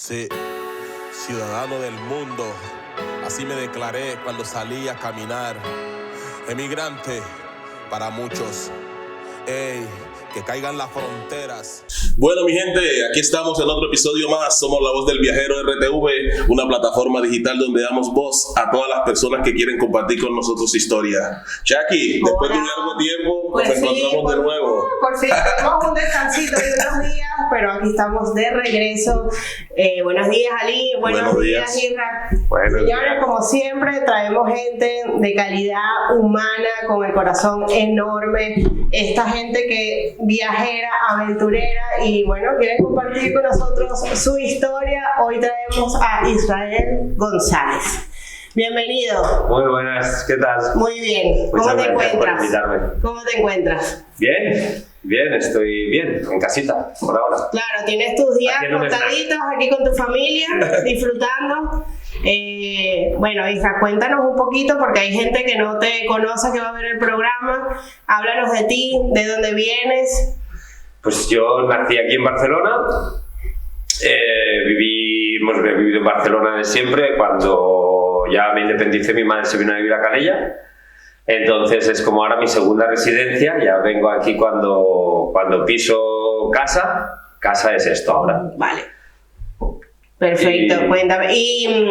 Sí, ciudadano del mundo, así me declaré cuando salí a caminar. Emigrante para muchos, ey, que caigan las fronteras. Bueno, mi gente, aquí estamos en otro episodio más. Somos La Voz del Viajero RTV, una plataforma digital donde damos voz a todas las personas que quieren compartir con nosotros su historia. Jackie, después de un largo tiempo, nos encontramos de nuevo. Por si tenemos un descansito de unos días, pero aquí estamos de regreso. Buenos días, Ali. Buenos días, Isra. Señores, como siempre, traemos gente de calidad humana, con el corazón enorme. Esta gente que viajera, aventurera y bueno, quiere compartir con nosotros su historia. Hoy traemos a Israel González. Bienvenido. Muy buenas, ¿qué tal? Muy bien. ¿Cómo te encuentras? ¿Cómo te encuentras? Bien, estoy bien, en casita, por ahora. Claro, tienes tus días contaditos aquí con tu familia, disfrutando. Bueno, Isra, cuéntanos un poquito, porque hay gente que no te conoce, que va a ver el programa. Háblanos de ti, de dónde vienes. Pues yo nací aquí en Barcelona. Hemos vivido en Barcelona de siempre. Cuando ya me independicé, mi madre se vino a vivir a Calella. Entonces es como ahora mi segunda residencia. Ya vengo aquí cuando piso casa. Casa es esto ahora. Vale. Perfecto, cuéntame. ¿Y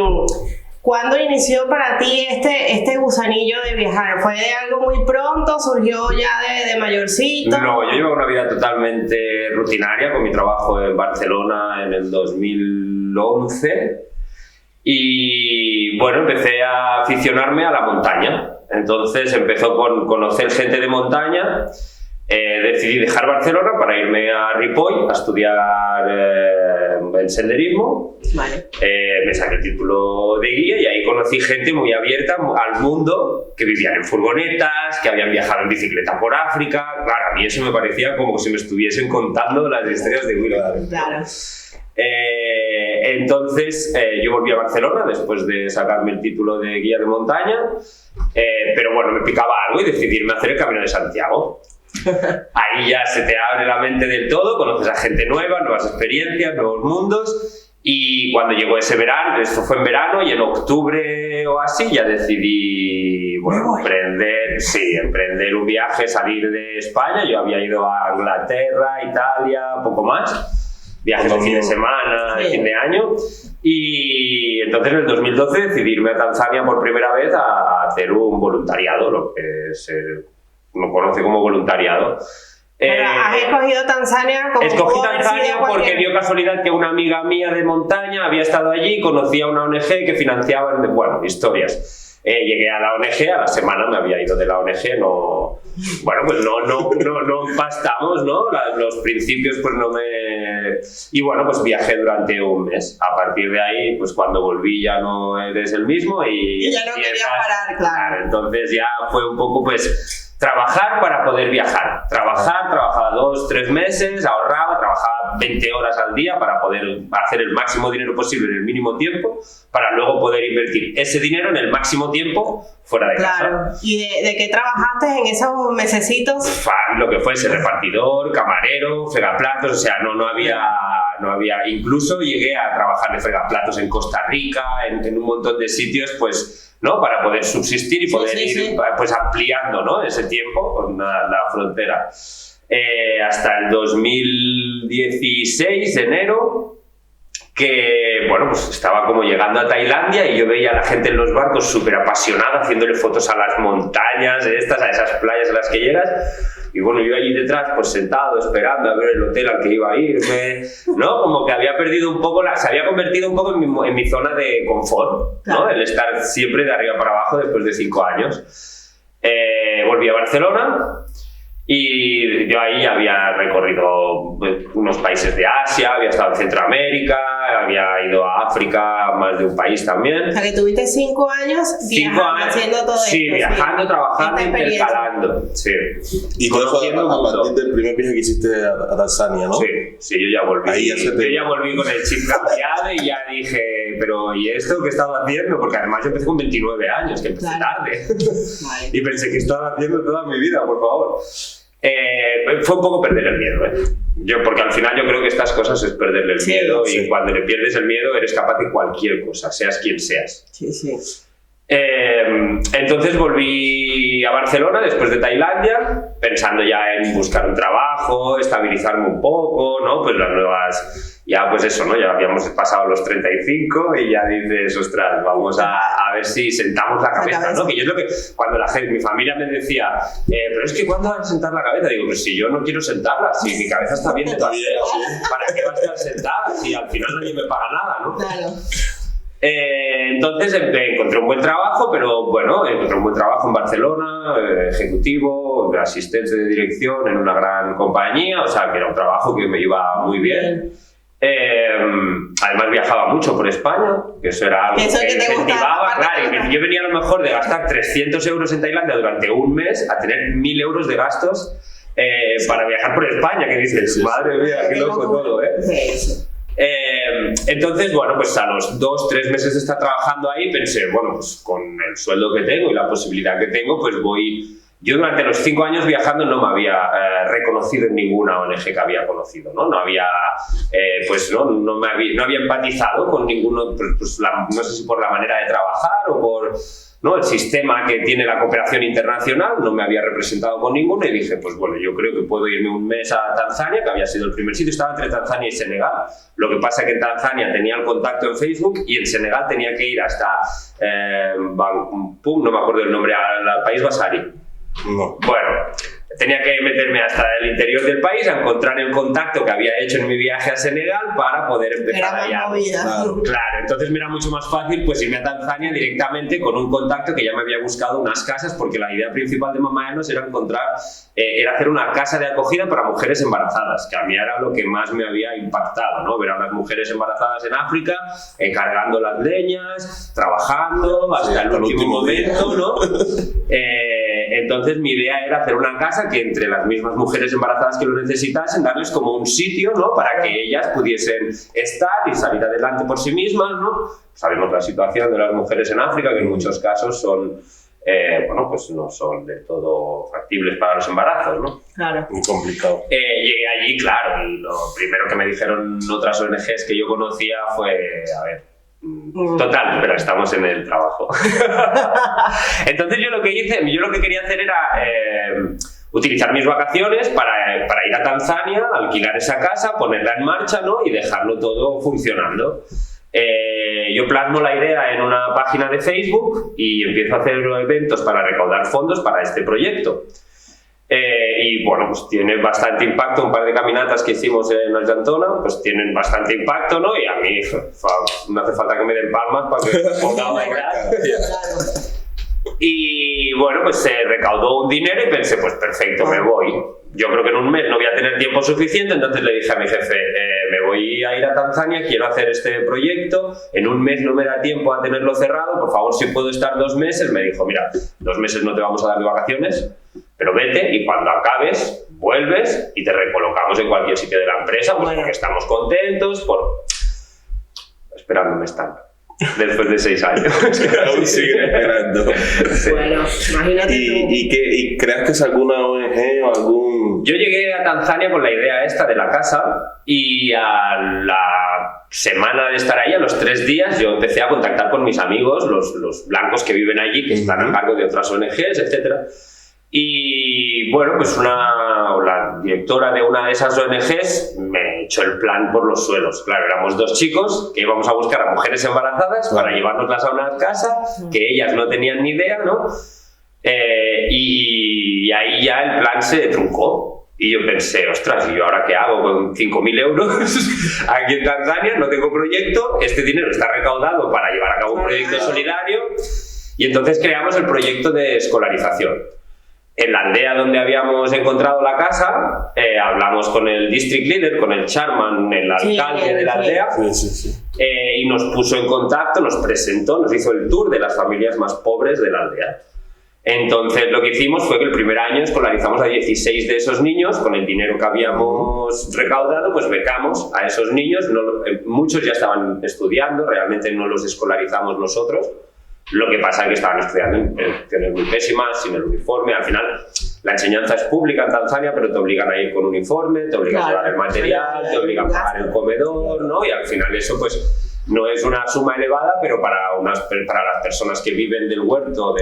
cuándo inició para ti este gusanillo de viajar? ¿Fue de algo muy pronto? ¿Surgió ya de mayorcito? No, yo llevo una vida totalmente rutinaria con mi trabajo en Barcelona en el 2011 y bueno, empecé a aficionarme a la montaña. Entonces empezó con conocer gente de montaña. Decidí dejar Barcelona para irme a Ripoll a estudiar el senderismo. Vale. Me saqué el título de guía y ahí conocí gente muy abierta al mundo, que vivían en furgonetas, que habían viajado en bicicleta por África. Claro, a mí eso me parecía como si me estuviesen contando las historias de William. Claro. Entonces yo volví a Barcelona después de sacarme el título de guía de montaña, pero bueno, me picaba algo y decidí irme a hacer el Camino de Santiago. Ahí ya se te abre la mente del todo, conoces a gente nueva, nuevas experiencias, nuevos mundos. Y cuando llegó ese verano, esto fue en verano, y en octubre o así ya decidí emprender un viaje, salir de España. Yo había ido a Inglaterra, Italia, poco más, viajes de fin de semana, de fin de año. Y entonces en el 2012 decidí irme a Tanzania por primera vez a hacer un voluntariado, lo que uno conoce como voluntariado. Pero has escogido Tanzania como escogí Tanzania porque dio casualidad que una amiga mía de montaña había estado allí, conocía una ONG que financiaba, bueno, historias. Llegué a la ONG, a la semana me había ido de la ONG, no empastamos, ¿no? Los principios pues no me... Y bueno, pues viajé durante un mes. A partir de ahí, pues cuando volví ya no eres el mismo y ya no querías parar, claro. Entonces ya fue un poco pues... trabajar para poder viajar. Trabajaba 2-3 meses, ahorraba, trabajaba 20 horas al día para poder hacer el máximo dinero posible en el mínimo tiempo, para luego poder invertir ese dinero en el máximo tiempo fuera de casa. Claro. ¿Y de qué trabajaste en esos mesecitos? Lo que fuese, repartidor, camarero, fregaplatos, o sea, no había... Incluso llegué a trabajar de fregaplatos en Costa Rica, en un montón de sitios, pues... ¿no? Para poder subsistir y poder ir pues ampliando, ¿no? Ese tiempo con la frontera. Hasta el 2016, enero, que bueno, pues estaba como llegando a Tailandia y yo veía a la gente en los barcos súper apasionada haciéndole fotos a las montañas estas, a esas playas a las que llegas. Y bueno, yo allí detrás, pues sentado, esperando a ver el hotel al que iba a irme, ¿no? Como que había perdido un poco, se había convertido un poco en mi zona de confort, ¿no? El estar siempre de arriba para abajo después de 5 años. Volví a Barcelona y yo ahí había recorrido unos países de Asia, había estado en Centroamérica, había ido a África, más de un país también. O sea, que tuviste 5 años viajando, haciendo todo esto. Sí, viajando, trabajando, intercalando. Sí. Y todo eso a partir del primer viaje que hiciste a Tanzania, ¿no? Sí, yo ya volví. Ahí yo ya volví con el chip cambiado y ya dije, pero ¿y esto qué estaba haciendo? Porque además yo empecé con 29 años, que empecé tarde. Vale. Y pensé que estaba haciendo toda mi vida, por favor. Fue un poco perder el miedo, porque al final yo creo que estas cosas es perderle el miedo y cuando le pierdes el miedo eres capaz de cualquier cosa, seas quien seas. Entonces volví a Barcelona después de Tailandia, pensando ya en buscar un trabajo, estabilizarme un poco, ¿no? Pues las nuevas, ya pues eso, ¿no? Ya habíamos pasado los 35 y ya dices, ostras, vamos a ver si sentamos la cabeza, ¿no? Que yo es lo que, cuando mi familia me decía, pero es que ¿cuándo vas a sentar la cabeza? Digo, pues si yo no quiero sentarla, si mi cabeza está bien de todo, ¿para qué va a estar sentada? Si al final nadie me paga nada, ¿no? Claro. Entonces encontré un buen trabajo, pero bueno, encontré un buen trabajo en Barcelona, ejecutivo, de asistente de dirección en una gran compañía, o sea que era un trabajo que me iba muy bien. Además viajaba mucho por España, que eso era algo que incentivaba, claro, y yo venía a lo mejor de gastar 300 euros en Tailandia durante un mes a tener 1000 euros de gastos para viajar por España, que dices, madre mía, qué loco todo, Entonces, bueno, pues a los 2-3 meses de estar trabajando ahí pensé, bueno, pues con el sueldo que tengo y la posibilidad que tengo, pues voy... Yo durante los 5 años viajando no me había reconocido en ninguna ONG que había conocido, ¿no? No había, no había empatizado con ninguno, pues no sé si por la manera de trabajar o por... ¿no? El sistema que tiene la cooperación internacional, no me había representado con ninguno y dije, pues bueno, yo creo que puedo irme un mes a Tanzania, que había sido el primer sitio, estaba entre Tanzania y Senegal. Lo que pasa es que en Tanzania tenía el contacto en Facebook y en Senegal tenía que ir hasta, no me acuerdo el nombre, al país Basari. No. Bueno, tenía que meterme hasta el interior del país a encontrar el contacto que había hecho en mi viaje a Senegal para poder empezar allá. Claro, entonces me era mucho más fácil pues irme a Tanzania directamente con un contacto que ya me había buscado unas casas, porque la idea principal de Mama Enos era era hacer una casa de acogida para mujeres embarazadas, que a mí era lo que más me había impactado, ¿no? Ver a unas mujeres embarazadas en África, cargando las leñas, trabajando hasta el último momento, ¿no? Entonces mi idea era hacer una casa que entre las mismas mujeres embarazadas que lo necesitasen, darles como un sitio, ¿no? Para que ellas pudiesen estar y salir adelante por sí mismas, ¿no? Sabemos la situación de las mujeres en África, que en muchos casos son, pues no son del todo factibles para los embarazos, ¿no? Claro. Muy complicado. Llegué allí, claro, y lo primero que me dijeron otras ONGs que yo conocía fue, a ver, total, pero estamos en el trabajo. Entonces yo lo que quería hacer era utilizar mis vacaciones para ir a Tanzania, alquilar esa casa, ponerla en marcha, ¿no? Y dejarlo todo funcionando. Yo plasmo la idea en una página de Facebook y empiezo a hacer eventos para recaudar fondos para este proyecto. Y bueno, pues tiene bastante impacto. Un par de caminatas que hicimos en Argentona pues tienen bastante impacto, ¿no? Y a mí no hace falta que me den palmas para que me ponga a bailar. Y bueno, pues se recaudó un dinero y pensé, pues perfecto, me voy. Yo creo que en un mes no voy a tener tiempo suficiente, entonces le dije a mi jefe, me voy a ir a Tanzania, quiero hacer este proyecto, en un mes no me da tiempo a tenerlo cerrado, por favor, si puedo estar 2 meses. Me dijo, mira, 2 meses no te vamos a dar de vacaciones, pero vete y cuando acabes, vuelves y te recolocamos en cualquier sitio de la empresa, pues porque estamos contentos, esperándome están. Después de 6 años. Aún siguen esperando. Bueno, imagínate tú. ¿Y crees que es alguna ONG o algún...? Yo llegué a Tanzania con la idea esta de la casa y a la semana de estar ahí, a los 3 días, yo empecé a contactar con mis amigos, los blancos que viven allí, que están a cargo de otras ONGs, etc. Y bueno, pues la directora de una de esas ONGs me echó el plan por los suelos. Claro, éramos 2 chicos que íbamos a buscar a mujeres embarazadas para llevárnoslas a una casa, que ellas no tenían ni idea, ¿no? Y ahí ya el plan se truncó. Y yo pensé, ostras, ¿y yo ahora qué hago con 5.000 euros aquí en Tanzania? No tengo proyecto, este dinero está recaudado para llevar a cabo un proyecto solidario. Y entonces creamos el proyecto de escolarización. En la aldea donde habíamos encontrado la casa, hablamos con el district leader, con el chairman, el alcalde de la aldea, y nos puso en contacto, nos presentó, nos hizo el tour de las familias más pobres de la aldea. Entonces lo que hicimos fue que el primer año escolarizamos a 16 de esos niños, con el dinero que habíamos recaudado, pues becamos a esos niños. Muchos ya estaban estudiando, realmente no los escolarizamos nosotros. Lo que pasa es que estaban estudiando en condiciones muy pésimas, sin el uniforme. Al final La enseñanza es pública en Tanzania, pero te obligan a ir con uniforme, te obligan a llevar el material, te obligan a pagar el comedor, ¿no? Y al final eso pues no es una suma elevada, pero para las personas que viven del huerto,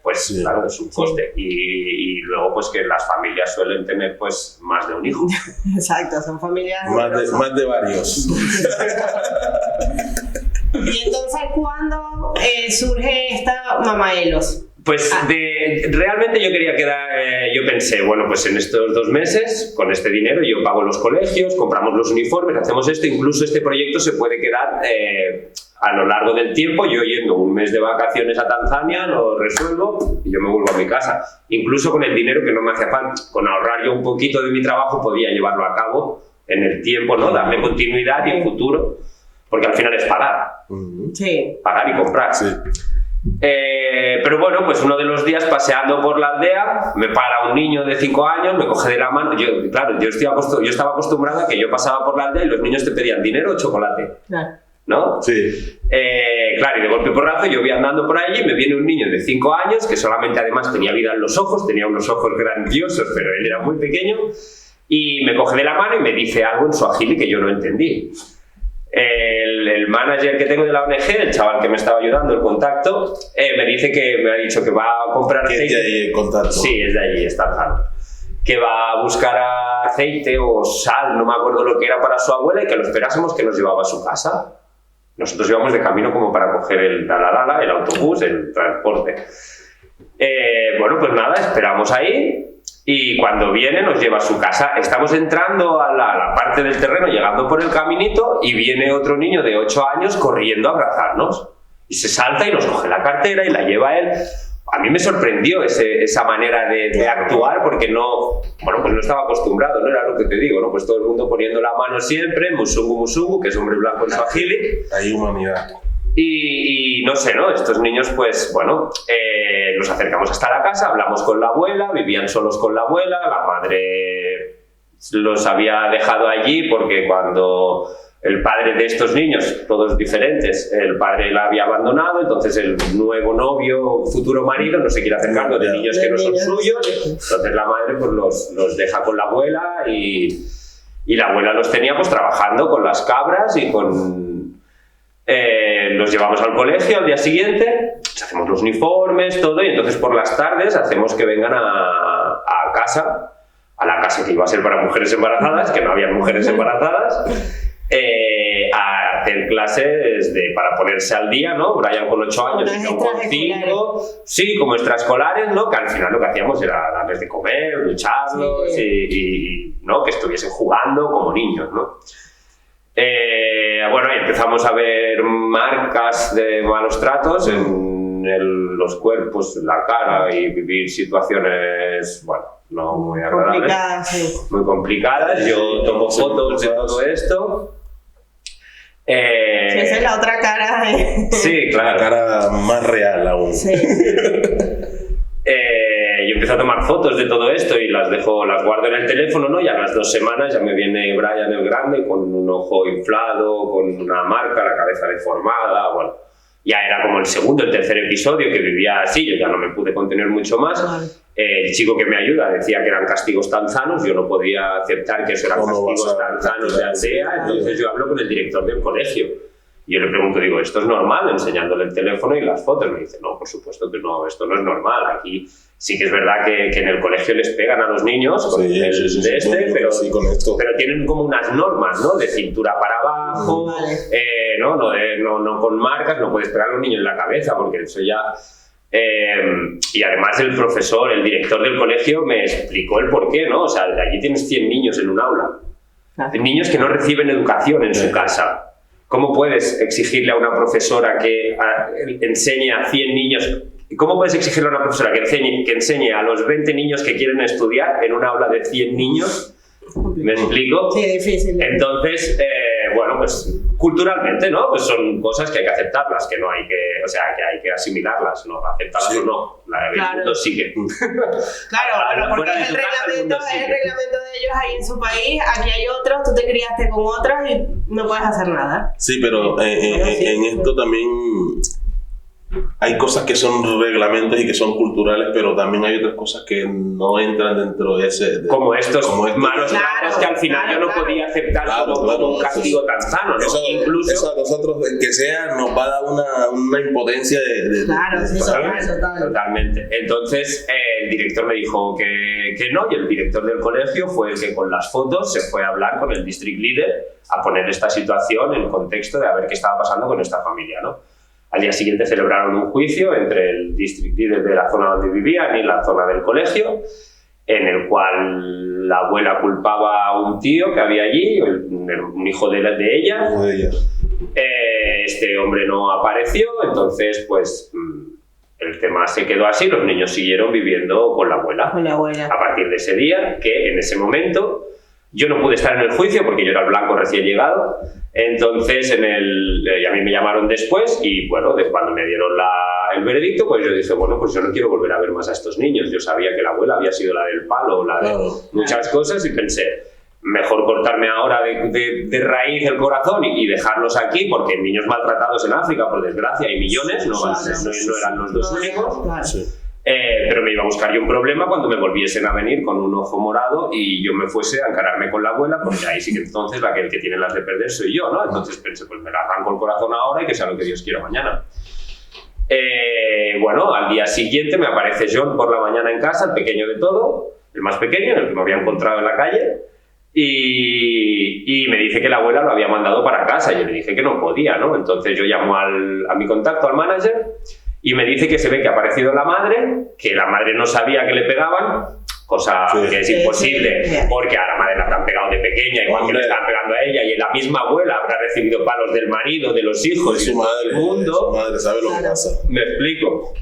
pues claro, es un coste. Y luego pues que las familias suelen tener pues más de un hijo. Exacto, son familias... Más de varios. Y entonces, ¿cuándo surge esta Mamaelos? Pues realmente yo quería yo pensé, bueno, pues en estos 2 meses, con este dinero yo pago los colegios, compramos los uniformes, hacemos esto, incluso este proyecto se puede quedar a lo largo del tiempo, yo yendo un mes de vacaciones a Tanzania, lo resuelvo y yo me vuelvo a mi casa. Incluso con el dinero que no me hacía falta, con ahorrar yo un poquito de mi trabajo, podía llevarlo a cabo en el tiempo, ¿no? Darle continuidad y en futuro, porque al final es pagar. Sí. Pagar y comprar. Sí. Pero bueno, pues uno de los días paseando por la aldea, me para un niño de 5 años, me coge de la mano. Yo estaba acostumbrado a que yo pasaba por la aldea y los niños te pedían dinero o chocolate. Claro. ¿No? Sí. Claro, y de golpe porrazo yo voy andando por allí, me viene un niño de 5 años que solamente además tenía vida en los ojos, tenía unos ojos grandiosos, pero él era muy pequeño, y me coge de la mano y me dice algo en suajili que yo no entendí. El manager que tengo de la ONG, el chaval que me estaba ayudando, el contacto, me ha dicho que va a comprar aceite. ¿Es de ahí el contacto? Sí, es de allí, está claro. Que va a buscar aceite o sal, no me acuerdo lo que era, para su abuela y que lo esperásemos, que nos llevaba a su casa. Nosotros íbamos de camino como para coger el autobús, el transporte. Bueno, pues nada, esperamos ahí. Y cuando viene nos lleva a su casa. Estamos entrando a la parte del terreno, llegando por el caminito, y viene otro niño de 8 años corriendo a abrazarnos. Y se salta y nos coge la cartera y la lleva él. A mí me sorprendió esa manera de actuar, porque pues no estaba acostumbrado, no era lo que te digo, ¿no? Pues todo el mundo poniendo la mano siempre, musungu, que es hombre blanco en suajili. Hay humanidad. Y no sé, ¿no? Estos niños, pues, bueno, nos acercamos hasta la casa, hablamos con la abuela, vivían solos con la abuela, la madre los había dejado allí porque cuando el padre de estos niños, todos diferentes, el padre la había abandonado, entonces el nuevo novio, futuro marido, no se quiere hacer cargo de niños que no son suyos, entonces la madre pues los deja con la abuela y la abuela los tenía pues trabajando con las cabras y con... los llevamos al colegio al día siguiente, hacemos los uniformes, todo, y entonces por las tardes hacemos que vengan a casa, a la casa que iba a ser para mujeres embarazadas, que no había mujeres embarazadas, a hacer clases para ponerse al día, ¿no? Brian con 8 años y yo con 5, sí, como extraescolares, ¿no? Que al final lo que hacíamos era darles de comer, ducharlos, sí. y ¿no? Que estuviesen jugando como niños, ¿no? Bueno, y empezamos a ver marcas de malos tratos en los cuerpos, la cara, y vivir situaciones, bueno, no muy agradables, muy complicadas. Yo tomo fotos de todo esto. Esa es la otra cara. Sí, claro. La cara más real aún. Sí. Yo empiezo a tomar fotos de todo esto y las guardo en el teléfono, ¿no? Y a las 2 semanas ya me viene Brian el grande con un ojo inflado, con una marca, la cabeza deformada, bueno. Ya era como el segundo, el tercer episodio que vivía así, yo ya no me pude contener mucho más. El chico que me ayuda decía que eran castigos tanzanos, yo no podía aceptar que eso eran castigos tanzanos de aldea, entonces yo hablo con el director del colegio. Y yo le pregunto, digo, ¿esto es normal? Enseñándole el teléfono y las fotos. Me dice, no, por supuesto que no, esto no es normal. Aquí sí que es verdad que en el colegio les pegan a los niños con pero tienen como unas normas, ¿no? De cintura para abajo, no con marcas, no puedes pegar a los niños en la cabeza porque eso ya... y además el profesor, el director del colegio me explicó el porqué, ¿no? O sea, allí tienes 100 niños en un aula. Niños que no reciben educación en su casa. ¿Cómo puedes exigirle a una profesora que enseñe a 100 niños? ¿Cómo puedes exigirle a una profesora que enseñe a los 20 niños que quieren estudiar en una aula de 100 niños? ¿Me explico? Sí, difícil. Entonces, bueno, pues culturalmente, ¿no? Pues son cosas que hay que aceptarlas, que no hay que, o sea, que hay que asimilarlas, ¿no? Aceptarlas o no. El mundo sigue. Claro, porque es el reglamento de ellos ahí en su país, aquí hay otros, tú te criaste con otros y no puedes hacer nada. Sí, pero en esto también hay cosas que son reglamentos y que son culturales, pero también hay otras cosas que no entran dentro de ese... como estos malos tratos que al final yo no podía aceptar como un castigo tan sano, ¿no? Eso a nosotros, que sea, nos va a dar una impotencia Totalmente. Entonces el director me dijo que no, y el director del colegio fue el que con las fotos se fue a hablar con el district leader a poner esta situación en contexto de a ver qué estaba pasando con esta familia, ¿no? Al día siguiente celebraron un juicio entre el district leader de la zona donde vivían y la zona del colegio, en el cual la abuela culpaba a un tío que había allí, un hijo de ella. Este hombre no apareció, entonces pues el tema se quedó así, los niños siguieron viviendo con la abuela. A partir de ese día, que en ese momento yo no pude estar en el juicio porque yo era el blanco recién llegado. Entonces a mí me llamaron después y bueno, cuando me dieron el veredicto, pues yo dije, bueno, pues yo no quiero volver a ver más a estos niños. Yo sabía que la abuela había sido la del palo, la de muchas cosas, y pensé, mejor cortarme ahora de raíz el corazón y dejarlos aquí, porque niños maltratados en África, por desgracia, hay millones, no eran los dos únicos. Pero me iba a buscar yo un problema cuando me volviesen a venir con un ojo morado y yo me fuese a encararme con la abuela, porque ahí sí que entonces el que tiene las de perder soy yo, ¿no? Entonces pensé, pues me la arranco el corazón ahora y que sea lo que Dios quiera mañana. Bueno, al día siguiente me aparece John por la mañana en casa, el pequeño de todo, el más pequeño, en el que me había encontrado en la calle, y me dice que la abuela lo había mandado para casa. Yo le dije que no podía, ¿no? Entonces yo llamo a mi contacto, al manager, y me dice que se ve que ha aparecido la madre, que la madre no sabía que le pegaban, cosa que es imposible, porque a la madre la habrán pegado de pequeña, igual que le estaban pegando a ella, y la misma abuela habrá recibido palos del marido, de los hijos, de su madre, del mundo. Su madre sabe lo que pasa. Me explico.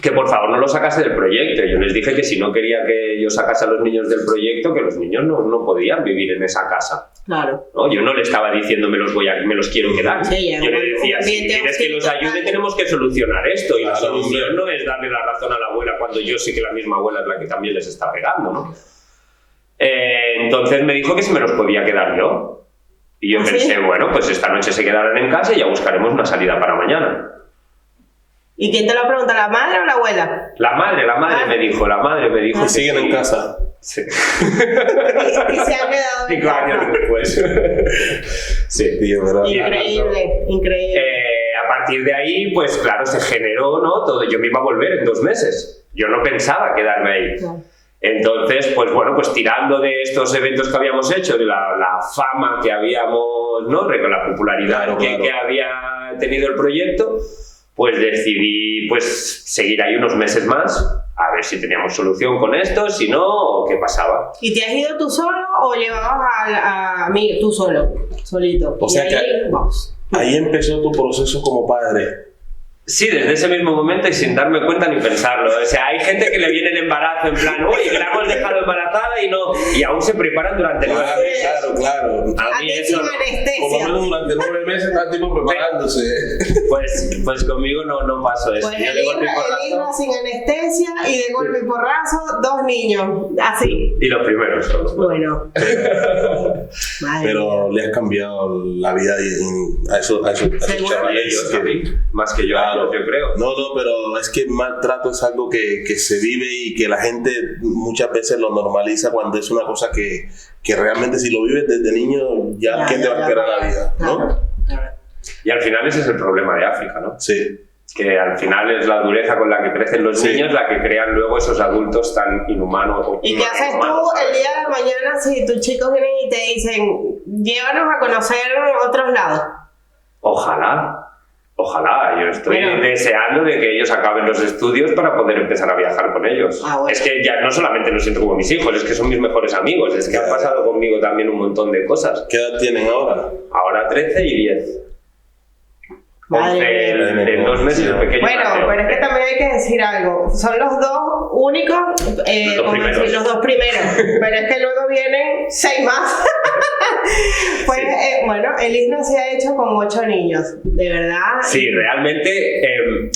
Que por favor no lo sacase del proyecto. Yo les dije que si no quería que yo sacase a los niños del proyecto, que los niños no podían vivir en esa casa. Claro. ¿No? Yo no le estaba diciendo me los quiero quedar. Sí, yo le decía, si quieres que los ayude tenemos que solucionar esto. Y la solución no es darle la razón a la abuela cuando yo sé que la misma abuela es la que también les está pegando, ¿no? Entonces me dijo que si me los podía quedar yo. Y yo pensé, bueno, pues esta noche se quedarán en casa y ya buscaremos una salida para mañana. ¿Y quién te lo pregunta, la madre o la abuela? La madre me dijo. ¿Y siguen en casa? Sí. Y se han quedado en 5 años después. Sí. Increíble. A partir de ahí, pues claro, se generó, ¿no? Todo. Yo me iba a volver en 2 meses. Yo no pensaba quedarme ahí. Claro. Entonces, pues bueno, pues tirando de estos eventos que habíamos hecho, de la fama que habíamos, ¿no? Con la popularidad que había tenido el proyecto, pues decidí pues seguir ahí unos meses más, a ver si teníamos solución con esto, si no, o qué pasaba. ¿Y te has ido tú solo o llevabas a mí tú solito? O sea que ahí empezó tu proceso como padre. Sí, desde ese mismo momento y sin darme cuenta ni pensarlo. O sea, hay gente que le viene el embarazo en plan, oye, que la hemos dejado embarazada y aún se preparan durante 9 meses. Claro. A mí sin anestesia. Por lo menos durante 9 meses está el tipo preparándose. Pues conmigo no pasó eso. Pues el hijo sin anestesia y de golpe y porrazo, 2 niños, así. Y los primeros solo. Bueno. Pero le has cambiado la vida a esos chavales. Más que yo. Claro. Yo creo. No, pero es que el maltrato es algo que se vive y que la gente muchas veces lo normaliza cuando es una cosa que realmente si lo vives desde niño, ¿qué te va a esperar la vida? ¿No? Claro. Y al final ese es el problema de África, ¿no? Sí. Que al final es la dureza con la que crecen los niños la que crean luego esos adultos tan inhumanos. ¿Y qué haces tú el día de mañana si tus chicos vienen y te dicen, llévanos a conocer otros lados? Ojalá, yo estoy deseando de que ellos acaben los estudios para poder empezar a viajar con ellos. Bueno. Es que ya no solamente los siento como mis hijos, es que son mis mejores amigos, es que han pasado conmigo también un montón de cosas. ¿Qué edad tienen ahora? Ahora 13 y 10. 11 en 2 meses el pequeño. Bueno, pero es que también hay que decir algo. Son los 2 únicos, los 2 primeros. Pero es que luego vienen 6 más. Pues bueno, el ISNA se ha hecho con 8 niños, de verdad. Sí, realmente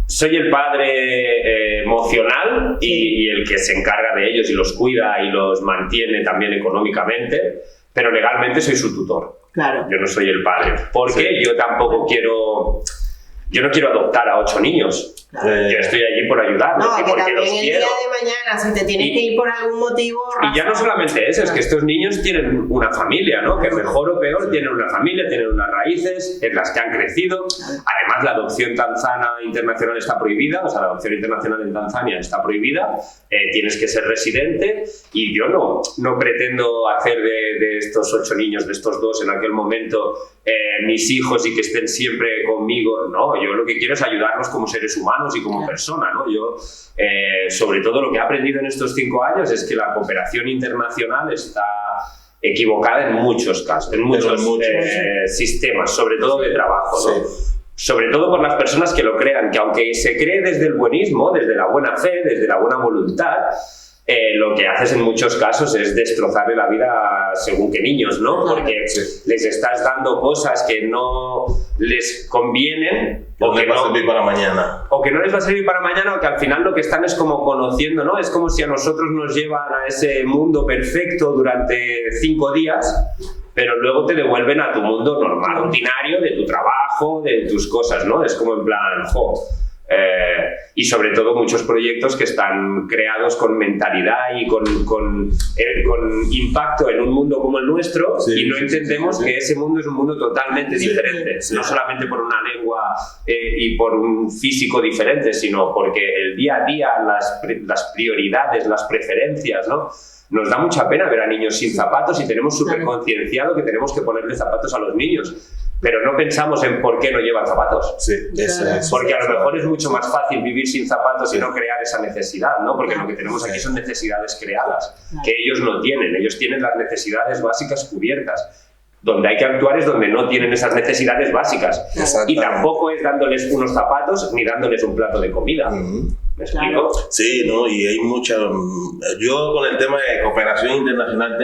soy el padre emocional y el que se encarga de ellos y los cuida y los mantiene también económicamente, pero legalmente soy su tutor. Claro. Yo no soy el padre, porque yo tampoco quiero Yo no quiero adoptar a 8 niños. Claro. Yo estoy allí por ayudarlos y porque los quiero. El día de mañana, si te tienes que ir por algún motivo... Y ya no solamente eso, es que estos niños tienen una familia, ¿no? Que mejor o peor tienen una familia, tienen unas raíces en las que han crecido. Además, la adopción tanzana internacional está prohibida, o sea, la adopción internacional en Tanzania está prohibida. Tienes que ser residente y yo no pretendo hacer de estos 8 niños, de estos 2 en aquel momento, mis hijos y que estén siempre conmigo. No, yo lo que quiero es ayudarlos como seres humanos y como personas, ¿no? Yo, sobre todo, lo que he aprendido en estos 5 años es que la cooperación internacional está equivocada en muchos casos, en muchos sistemas, sobre todo de trabajo, ¿no? Sobre todo por las personas que lo crean, que aunque se cree desde el buenismo, desde la buena fe, desde la buena voluntad, lo que haces en muchos casos es destrozarle la vida según qué niños, ¿no? Porque les estás dando cosas que no les convienen o que no les va a servir para mañana. O que no les va a servir para mañana, o que al final lo que están es como conociendo, ¿no? Es como si a nosotros nos llevan a ese mundo perfecto durante 5 días, pero luego te devuelven a tu mundo normal, rutinario, de tu trabajo, de tus cosas, ¿no? Es como en plan, y sobre todo muchos proyectos que están creados con mentalidad y con impacto en un mundo como el nuestro, y no entendemos que ese mundo es un mundo totalmente diferente, no solamente por una lengua y por un físico diferente, sino porque el día a día, las prioridades, las preferencias, ¿no? Nos da mucha pena ver a niños sin zapatos y tenemos súper concienciado que tenemos que ponerle zapatos a los niños. Pero no pensamos en por qué no llevan zapatos. Porque a lo mejor es mucho más fácil vivir sin zapatos y no crear esa necesidad, ¿no? Porque lo que tenemos aquí son necesidades creadas, que ellos no tienen. Ellos tienen las necesidades básicas cubiertas. Donde hay que actuar es donde no tienen esas necesidades básicas. Y tampoco es dándoles unos zapatos ni dándoles un plato de comida. ¿Me explico? Sí, ¿no? Y hay mucha... Yo con el tema de cooperación internacional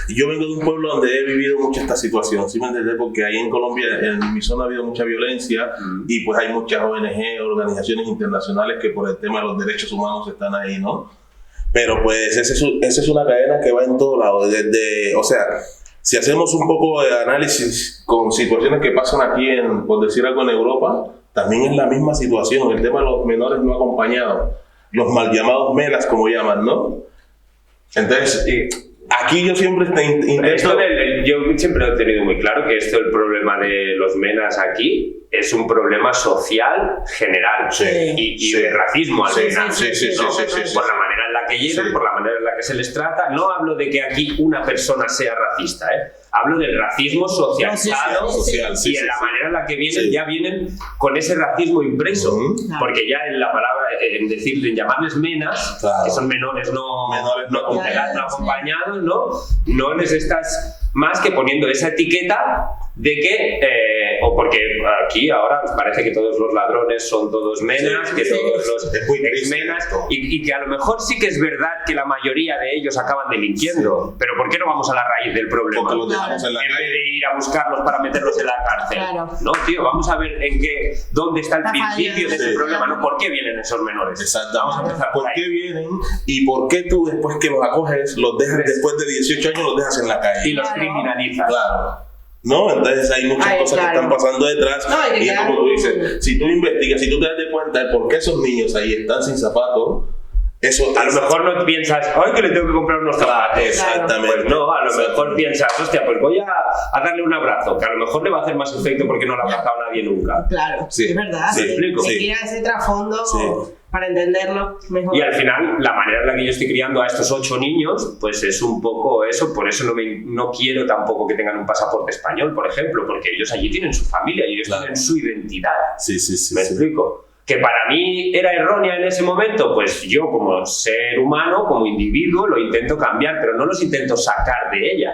yo vengo de un pueblo donde he vivido mucho esta situación, ¿sí me entiendes? Porque ahí en Colombia, en mi zona ha habido mucha violencia y pues hay muchas ONG, organizaciones internacionales que por el tema de los derechos humanos están ahí, ¿no? Pero pues esa es una cadena que va en todos lados, o sea, si hacemos un poco de análisis con situaciones que pasan aquí por decir algo, en Europa, también es la misma situación, el tema de los menores no acompañados, los mal llamados menas, como llaman, ¿no? Entonces, aquí yo siempre intento... Yo siempre he tenido muy claro que el problema de los menas aquí es un problema social general y de racismo al final. Por la manera en la que llegan, por la manera en la que se les trata. No hablo de que aquí una persona sea racista, hablo del racismo socializado y en la manera en la que vienen, ya vienen con ese racismo impreso, porque ya en la palabra, en llamarles menas, que son menores no acompañados, no les estás más que poniendo esa etiqueta de que, o porque aquí ahora parece que todos los ladrones son todos menas, que todos los ex-menas, y que a lo mejor sí que es verdad que la mayoría de ellos acaban delinquiendo, pero ¿por qué no vamos a la raíz del problema? En vez de ir a buscarlos para meterlos en la cárcel. No, tío, vamos a ver dónde está el principio de ese problema, ¿no? ¿Por qué vienen esos menores? Exactamente. Vamos a empezar por qué vienen y por qué tú después que los acoges, los dejas después de 18 años, los dejas en la calle. Y los criminalizas. Claro. ¿No? Entonces hay muchas cosas que están pasando detrás y es como tú dices, si tú investigas, si tú te das cuenta de por qué esos niños ahí están sin zapatos, eso a lo mejor no piensas, ¡ay, que le tengo que comprar unos zapatos! Exactamente. Pues no, a lo mejor piensas, hostia, pues voy a darle un abrazo, que a lo mejor le va a hacer más efecto porque no lo ha abrazado nadie nunca. Claro, es verdad. ¿Me explico? Se quiera ese trasfondo para entenderlo mejor. Y al final, la manera en la que yo estoy criando a estos 8 niños, pues es un poco eso, por eso no quiero tampoco que tengan un pasaporte español, por ejemplo, porque ellos allí tienen su familia y ellos tienen su identidad. ¿Me explico? Que para mí era errónea en ese momento, pues yo como ser humano, como individuo, lo intento cambiar, pero no los intento sacar de ella.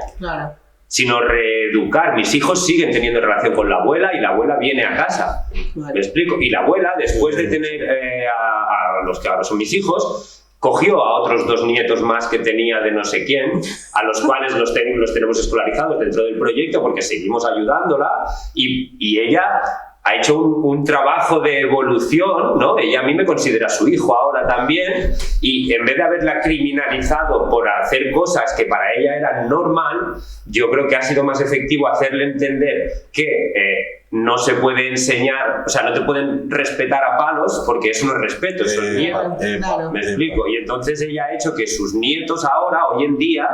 Sino reeducar. Mis hijos siguen teniendo relación con la abuela y la abuela viene a casa. ¿Me explico? Y la abuela, después de tener a los que ahora son mis hijos, cogió a otros 2 nietos más que tenía de no sé quién, a los cuales los tenemos escolarizados dentro del proyecto porque seguimos ayudándola y ella ha hecho un trabajo de evolución, ¿no? Ella a mí me considera su hijo ahora también y en vez de haberla criminalizado por hacer cosas que para ella eran normal, yo creo que ha sido más efectivo hacerle entender que no se puede enseñar, o sea, no te pueden respetar a palos porque eso no es respeto, eso es miedo. ¿Me explico? Y entonces ella ha hecho que sus nietos ahora, hoy en día,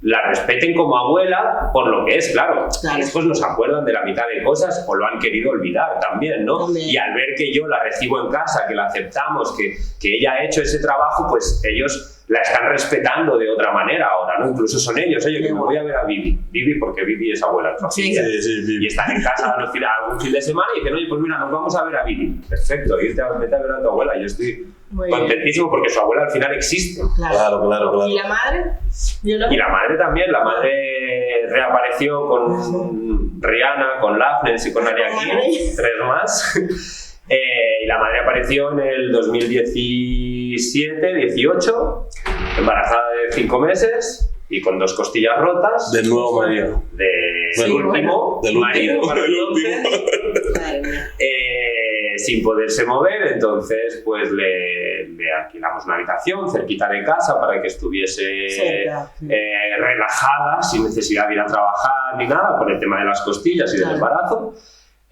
la respeten como abuela por lo que es, claro. Después no se acuerdan de la mitad de cosas o lo han querido olvidar también, ¿no? Y al ver que yo la recibo en casa, que la aceptamos, que ella ha hecho ese trabajo, pues ellos la están respetando de otra manera ahora, ¿no? Incluso son ellos, oye, que me voy a ver a Vivi, porque Vivi es abuela. Y están en casa algún fin de semana y dicen, oye, pues mira, nos vamos a ver a Vivi. Perfecto, vete a ver a tu abuela. Yo estoy contentísimo porque su abuela al final existe. Claro. ¿Y la madre? Y la madre también, la madre reapareció con Rihanna, con Lafness y con Ariaki, 3 más. Y la madre apareció en el 2017-18, embarazada de 5 meses y con 2 costillas rotas. Del nuevo marido. Del último marido. Sin poderse mover, entonces pues le alquilamos una habitación cerquita de casa para que estuviese relajada, sin necesidad de ir a trabajar ni nada, por el tema de las costillas y del embarazo.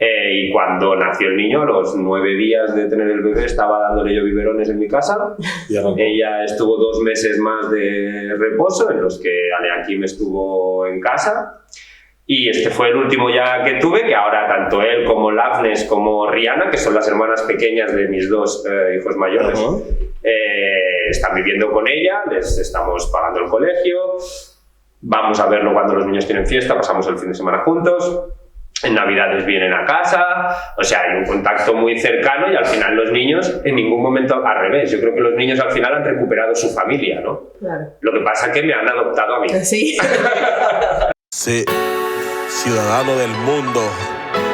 Y cuando nació el niño, a los 9 días de tener el bebé, estaba dándole yo biberones en mi casa. Ella estuvo 2 meses más de reposo, en los que Aleakim estuvo en casa. Y este fue el último ya que tuve, que ahora tanto él como Lafness como Rihanna, que son las hermanas pequeñas de mis 2 hijos mayores, están viviendo con ella, les estamos pagando el colegio, vamos a verlo cuando los niños tienen fiesta, pasamos el fin de semana juntos. En Navidades vienen a casa, o sea, hay un contacto muy cercano y al final los niños en ningún momento, al revés, yo creo que los niños al final han recuperado su familia, ¿no? Lo que pasa es que me han adoptado a mí. Sí. Sí, ciudadano del mundo,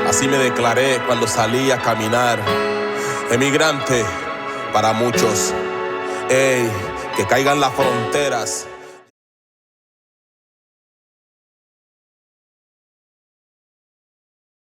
así me declaré cuando salí a caminar. Emigrante para muchos, que caigan las fronteras.